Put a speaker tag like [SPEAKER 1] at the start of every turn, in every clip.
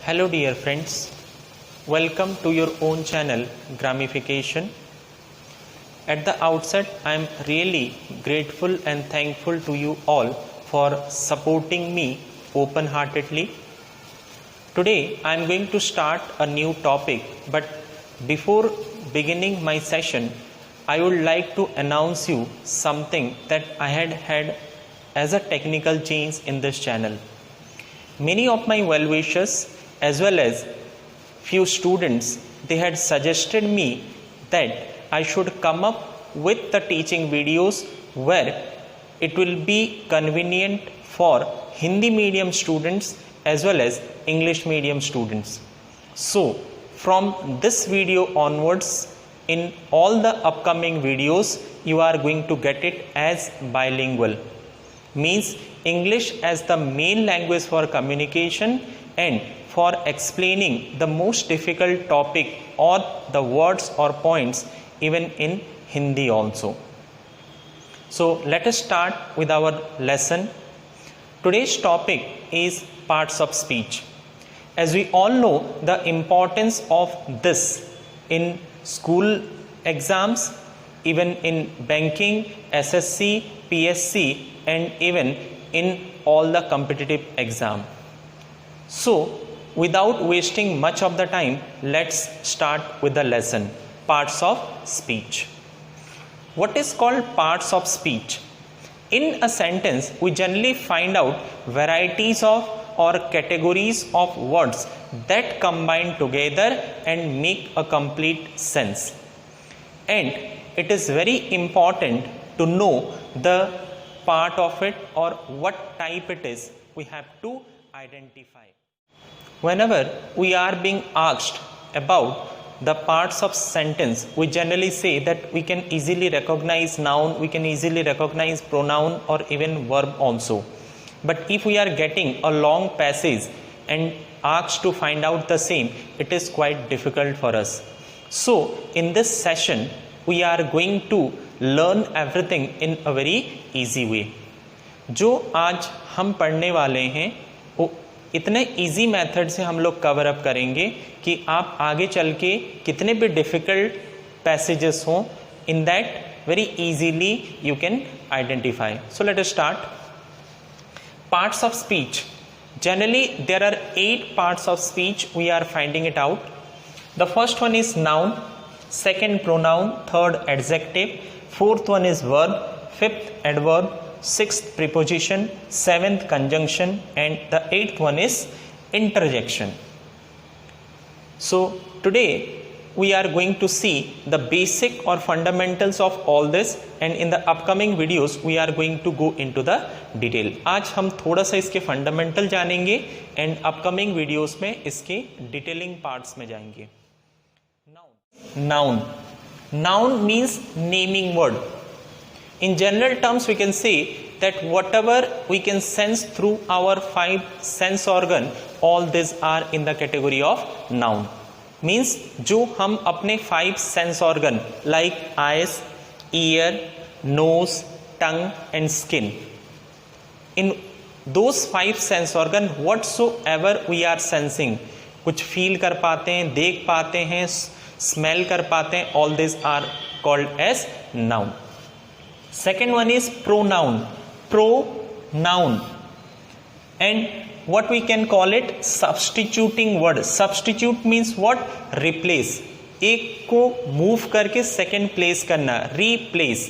[SPEAKER 1] Hello dear friends, welcome to your own channel Gramification. At the outset, I am really grateful and thankful to you all for supporting me open-heartedly. Today I am going to start a new topic, but before beginning my session, I would like to announce you something that I had as a technical change in this channel. Many of my well-wishers as well as few students, they had suggested me that I should come up with the teaching videos where it will be convenient for Hindi medium students as well as English medium students. So from this video onwards, in all the upcoming videos, you are going to get it as bilingual. Means English as the main language for communication and for explaining the most difficult topic or the words or points even in Hindi also. So let us start with our lesson. Today's topic is parts of speech. As we all know the importance of this in school exams, even in banking, SSC, PSC and even in all the competitive exam. So without wasting much of the time, let's start with the lesson, parts of speech. What is called parts of speech? In a sentence, we generally find out varieties of or categories of words that combine together and make a complete sense. And it is very important to know the part of it or what type it is. We have to identify. Whenever we are being asked about the parts of sentence, we generally say that we can easily recognize noun, we can easily recognize pronoun or even verb also. But if we are getting a long passage and asked to find out the same, it is quite difficult for us. So in this session, we are going to learn everything in a very easy way. जो आज हम पढ़ने वाले हैं वो इतने easy method से हम लोग कवर अप करेंगे कि आप आगे चल के कितने भी डिफिकल्ट पैसेजेस हों, in that very easily you can identify. So let us start. Parts of speech. Generally, there are 8 parts of speech. We are finding it out. The first one is noun, second pronoun, third adjective, fourth one is verb, fifth adverb, sixth preposition, seventh conjunction, and the eighth one is interjection. So today we are going to see the basic or fundamentals of all this, and in the upcoming videos we are going to go into the detail. आज हम थोड़ा सा इसके fundamental जानेंगे and upcoming videos में इसके detailing parts में जाएंगे. Noun. Noun means naming word. In general terms, we can say that whatever we can sense through our 5 sense organ, all these are in the category of noun. Means जो हम अपने 5 sense organ like eyes, ear, nose, tongue and skin, in those 5 sense organ whatsoever we are sensing, कुछ feel कर पाते हैं, देख पाते हैं, smell कर पाते हैं, all these are called as noun. Second one is pronoun. Pronoun. And what we can call it, substituting word. Substitute means what? Replace. एक को move करके second place करना, replace.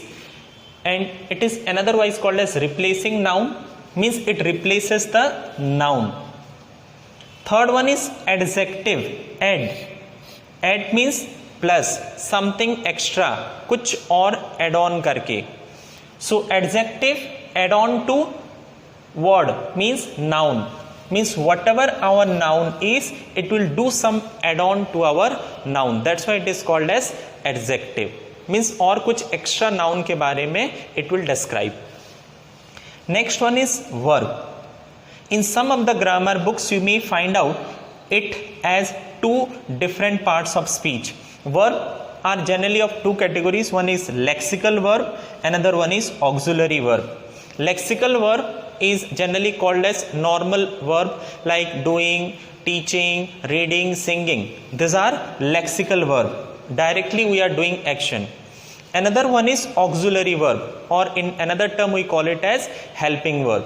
[SPEAKER 1] And it is otherwise called as replacing noun, means it replaces the noun. Third one is adjective. Add means plus, something extra, कुछ और add on करके. So adjective add on to word means noun. Means whatever our noun is, it will do some add on to our noun. That's why it is called as adjective. Means और कुछ extra noun के बारे में it will describe. Next one is verb. In some of the grammar books you may find out it as 2 different parts of speech. Verb are generally of 2 categories. One is lexical verb, another one is auxiliary verb. Lexical verb is generally called as normal verb like doing, teaching, reading, singing. These are lexical verb. Directly we are doing action. Another one is auxiliary verb, or in another term we call it as helping verb.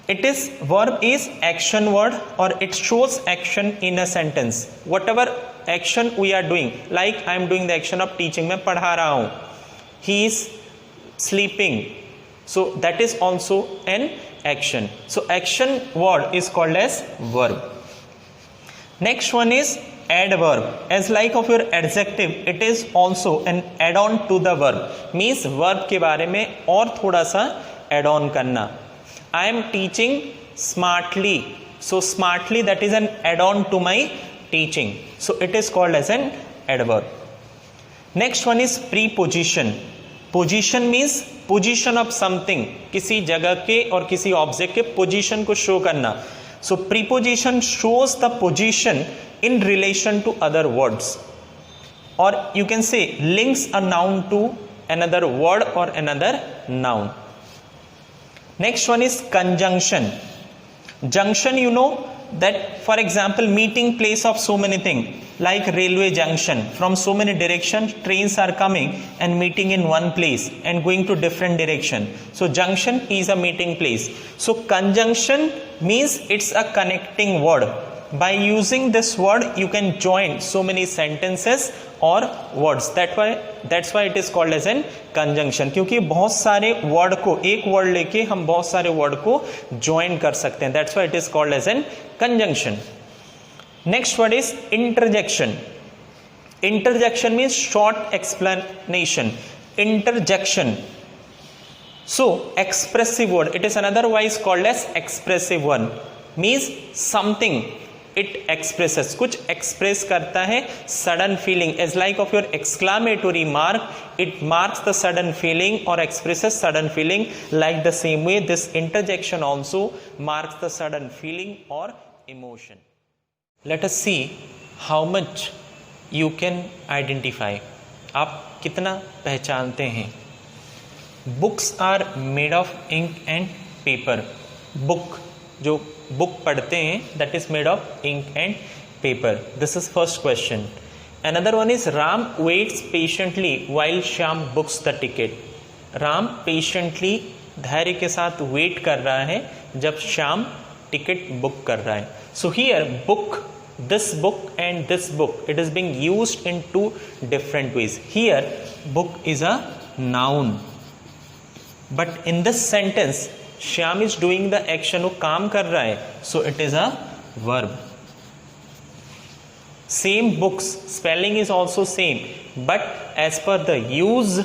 [SPEAKER 1] Verb is action word, or it shows action in a sentence. Whatever action we are doing, like I am doing the action of teaching, मैं पढ़ा रहा हूँ, he is sleeping, so that is also an action. So action word is called as verb. Next one is adverb. As like of your adjective, it is also an add-on to the verb. Means verb के बारे में और थोड़ा सा add on करना. I am teaching smartly. So smartly, that is an add-on to my teaching. So it is called as an adverb. Next one is preposition. Position means position of something. किसी जगह के और किसी object के position को show करना. So preposition shows the position in relation to other words, or you can say links a noun to another word or another noun. Next one is conjunction. Junction, you know that, for example, meeting place of so many things, like railway junction. From so many directions trains are coming and meeting in one place and going to different direction. So junction is a meeting place. So conjunction means it's a connecting word. By using this word you can join so many sentences or words. That's why it is called as an conjunction. क्योंकि बहुत सारे word को, एक word लेके हम बहुत सारे word को join कर सकते हैं. That's why it is called as an conjunction. Next word is interjection. Interjection means short explanation. Interjection. So expressive word. It is otherwise called as expressive one. Means something. It expresses, कुछ express करता है, sudden feeling. As like of your exclamatory mark, it marks the sudden feeling or expresses sudden feeling. Like the same way, this interjection also marks the sudden feeling or emotion. Let us see how much you can identify. आप कितना पहचानते हैं. Books are made of ink and paper. Book, जो book पढ़ते हैं, that is made of ink and paper. This is first question. Another one is Ram waits patiently while Shyam books the ticket. Ram patiently, धैर्य के साथ wait कर रहा है जब श्याम टिकट बुक कर रहा है. So here book, this book and this book, it is being used in two different ways. Here book is a noun, but in this sentence Shyam is doing the action, वो काम कर रहा है, so it is a verb. Same books, spelling is also same, but as per the use,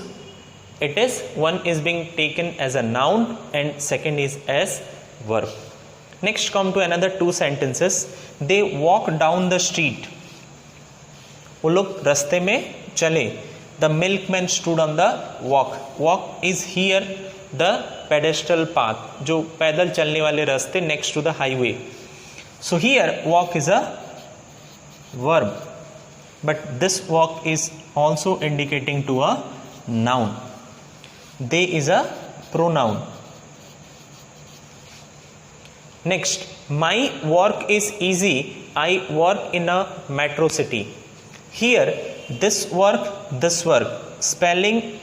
[SPEAKER 1] it is one is being taken as a noun and second is as verb. Next come to another two sentences. They walk down the street. वो लोग रास्ते में चले. The milkman stood on the walk. Walk is here the pedestal path, जो पैदल चलने वाले रास्ते next to the highway. So here walk is a verb, but this walk is also indicating to a noun. They is a pronoun. Next, my work is easy. I work in a metro city. Here this work, spelling,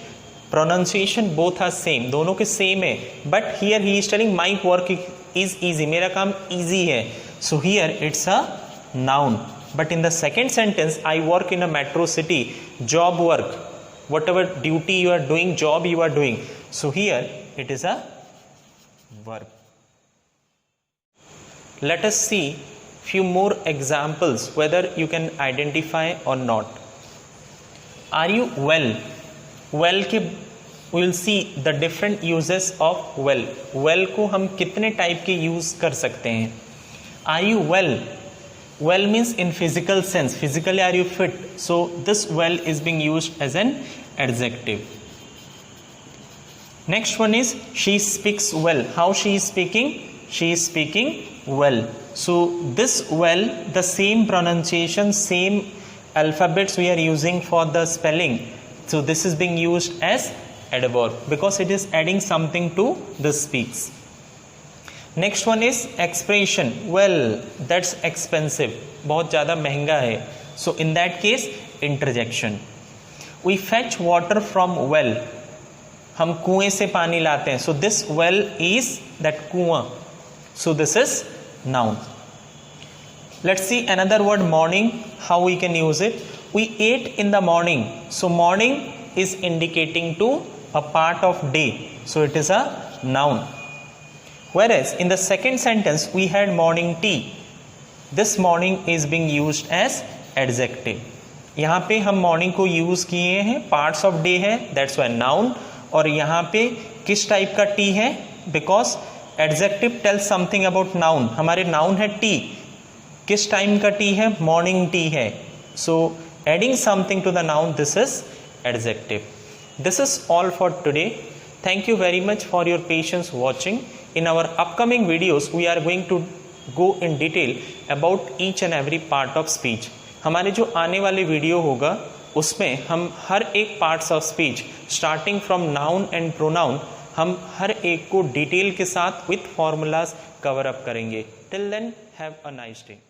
[SPEAKER 1] pronunciation both are same, दोनों के same है, but here he is telling my work is easy, मेरा काम easy है. So here it's a noun, but in the second sentence, I work in a metro city, job work, whatever duty you are doing, job you are doing. So here it is a verb. Let us see few more examples whether you can identify or not. Are you well? Well के we will see the different uses of well. Well को हम कितने type के use कर सकते हैं. Are you well? Well means in physical sense. Physically are you fit? So this well is being used as an adjective. Next one is she speaks well. How she is speaking? She is speaking well. So this well, the same pronunciation, same alphabets we are using for the spelling. So this is being used as adverb because it is adding something to the speaks. Next one is expression, well that's expensive, बहुत ज़्यादा महंगा है, so in that case interjection. We fetch water from well, हम कुएं से पानी लाते हैं, so this well is that कुआं, so this is noun. Let's see another word morning, how we can use it. We ate in the morning, so morning is indicating to a part of day, so it is a noun. Whereas in the second sentence we had morning tea, this morning is being used as adjective. यहाँ पे हम morning को use किए हैं, parts of day है, that's why noun. और यहाँ पे किस टाइप का tea है, because adjective tells something about noun. हमारे noun है tea, किस टाइम का tea है, morning tea है, so adding something to the noun, this is adjective. This is all for today. Thank you very much for your patience watching. In our upcoming videos, we are going to go in detail about each and every part of speech. हमारे जो आने वाले video होगा उसमें हम हर एक parts of speech starting from noun and pronoun हम हर एक को डिटेल के साथ विथ फॉर्मूलाज कवर अप करेंगे. Till then have a nice day.